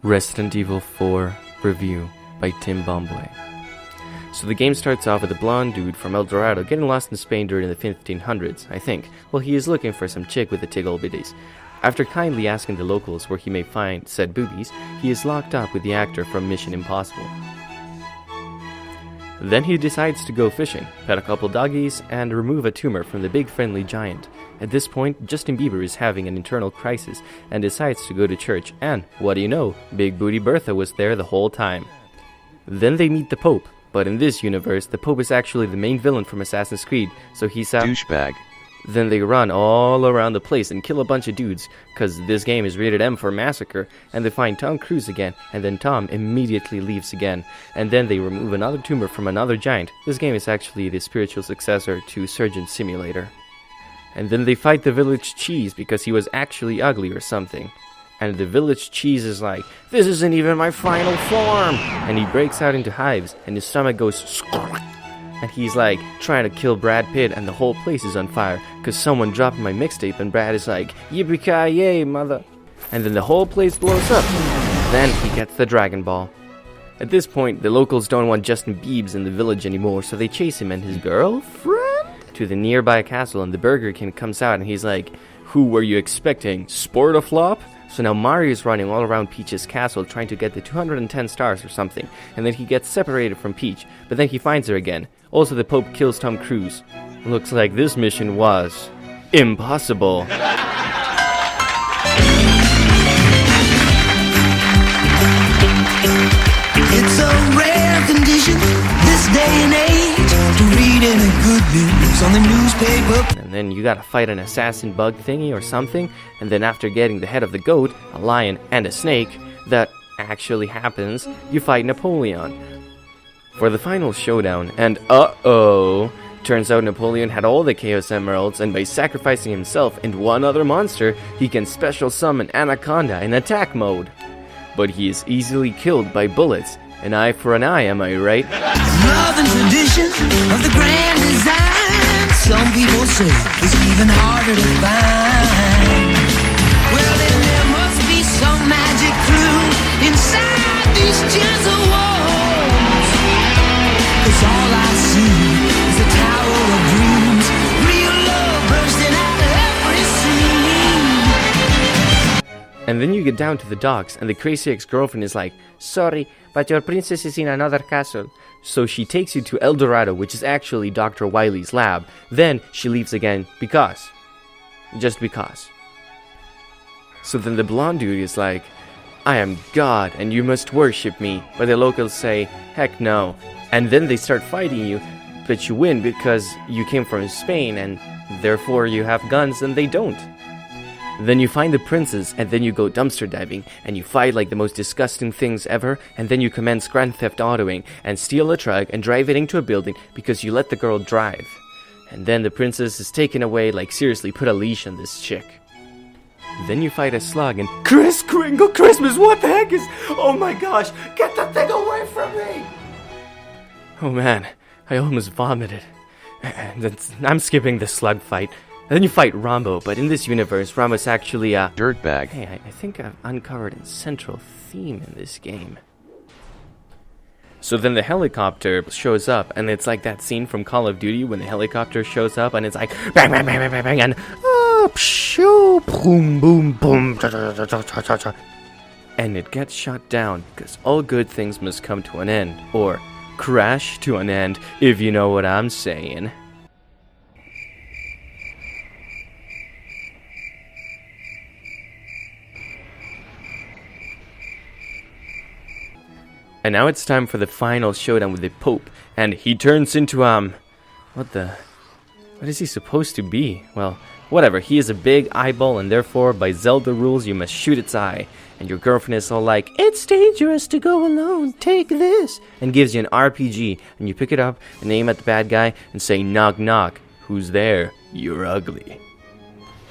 Resident Evil 4 Review by Tim Bombley. So the game starts off with a blonde dude from El Dorado getting lost in Spain during the 1500s, I think. Well, he is looking for some chick with the tiggle bitties. After kindly asking the locals where he may find said boobies, he is locked up with the actor from Mission Impossible. Then he decides to go fishing, pet a couple doggies, and remove a tumor from the big friendly giant. At this point, Justin Bieber is having an internal crisis and decides to go to church, and what do you know, Big Booty Bertha was there the whole time. Then they meet the Pope, but in this universe, the Pope is actually the main villain from Assassin's Creed, so he's a douchebag. Then they run all around the place and kill a bunch of dudes, cause this game is rated M for massacre, and they find Tom Cruise again, and then Tom immediately leaves again, and then they remove another tumor from another giant. This game is actually the spiritual successor to Surgeon Simulator. And then they fight the village cheese because he was actually ugly or something. And the village cheese is like, "This isn't even my final form!" And he breaks out into hives, and his stomach goes squawk. And he's like trying to kill Brad Pitt, and the whole place is on fire because someone dropped my mixtape, and Brad is like, "Yippee-ki-yay, mother!" And then the whole place blows up. Then he gets the Dragon Ball. At this point, the locals don't want Justin Biebs in the village anymore, so they chase him and his girlfriend to the nearby castle, and the Burger King comes out and he's like, "Who were you expecting? Sportaflop?" So now Mario is running all around Peach's castle trying to get the 210 stars or something, and then he gets separated from Peach, but then he finds her again. Also, the Pope kills Tom Cruise. Looks like this mission was impossible. It's a rare condition this day and age to read any good news on the newspaper. And then you gotta fight an assassin bug thingy or something, and then after getting the head of the goat, a lion, and a snake, that actually happens, you fight Napoleon. For the final showdown, and turns out Napoleon had all the Chaos Emeralds, and by sacrificing himself and one other monster, he can special summon Anaconda in attack mode. But he is easily killed by bullets. An eye for an eye, am I right? Love and tradition of the grand design. Some people say it's even harder to find. Well, then there must be some magic clue inside these gentle walls. 'Cause all I see is a tower of dreams, real love bursting out of every scene. And then you get down to the docks, and the crazy ex-girlfriend is like, "Sorry, but your princess is in another castle." So she takes you to El Dorado, which is actually Dr. Wily's lab. Then she leaves again because. Just because. So then the blonde dude is like, "I am God and you must worship me." But the locals say, "Heck no." And then they start fighting you, but you win because you came from Spain and therefore you have guns and they don't. Then you find the princess, and then you go dumpster diving, and you fight like the most disgusting things ever, and then you commence Grand Theft Autoing, and steal a truck, and drive it into a building, because you let the girl drive. And then the princess is taken away, like seriously, put a leash on this chick. Then you fight a slug, and Kris Kringle Christmas, what the heck is... Oh my gosh, get the thing away from me! Oh man, I almost vomited. And I'm skipping the slug fight. And then you fight Rambo, but in this universe, Rambo's actually a dirtbag. Hey, I think I've uncovered a central theme in this game. So then the helicopter shows up, and it's like that scene from Call of Duty when the helicopter shows up, and it's like bang, bang, bang, bang, bang, bang, and pshoo, boom, boom, boom, cha, cha, cha, cha, cha, cha. And it gets shut down because all good things must come to an end, or crash to an end, if you know what I'm saying. And now it's time for the final showdown with the Pope, and he turns into, what is he supposed to be? Well, whatever, he is a big eyeball, and therefore, by Zelda rules, you must shoot its eye. And your girlfriend is all like, "It's dangerous to go alone, take this," and gives you an RPG, and you pick it up, and aim at the bad guy, and say, "Knock, knock, who's there? You're ugly."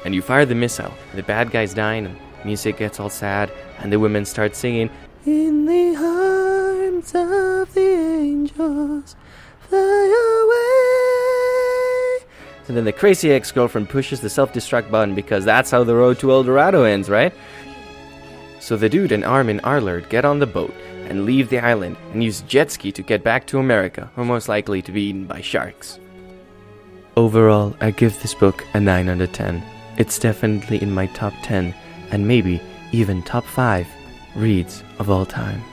And you fire the missile, and the bad guy's dying, and music gets all sad, and the women start singing, "In the arms of the angels, fly away." And then the crazy ex-girlfriend pushes the self-destruct button because that's how the road to El Dorado ends, right? So the dude and Armin Arlerd get on the boat and leave the island and use jet ski to get back to America, or most likely to be eaten by sharks. Overall, I give this book a 9 out of 10. It's definitely in my top 10, and maybe even top 5 reads of all time.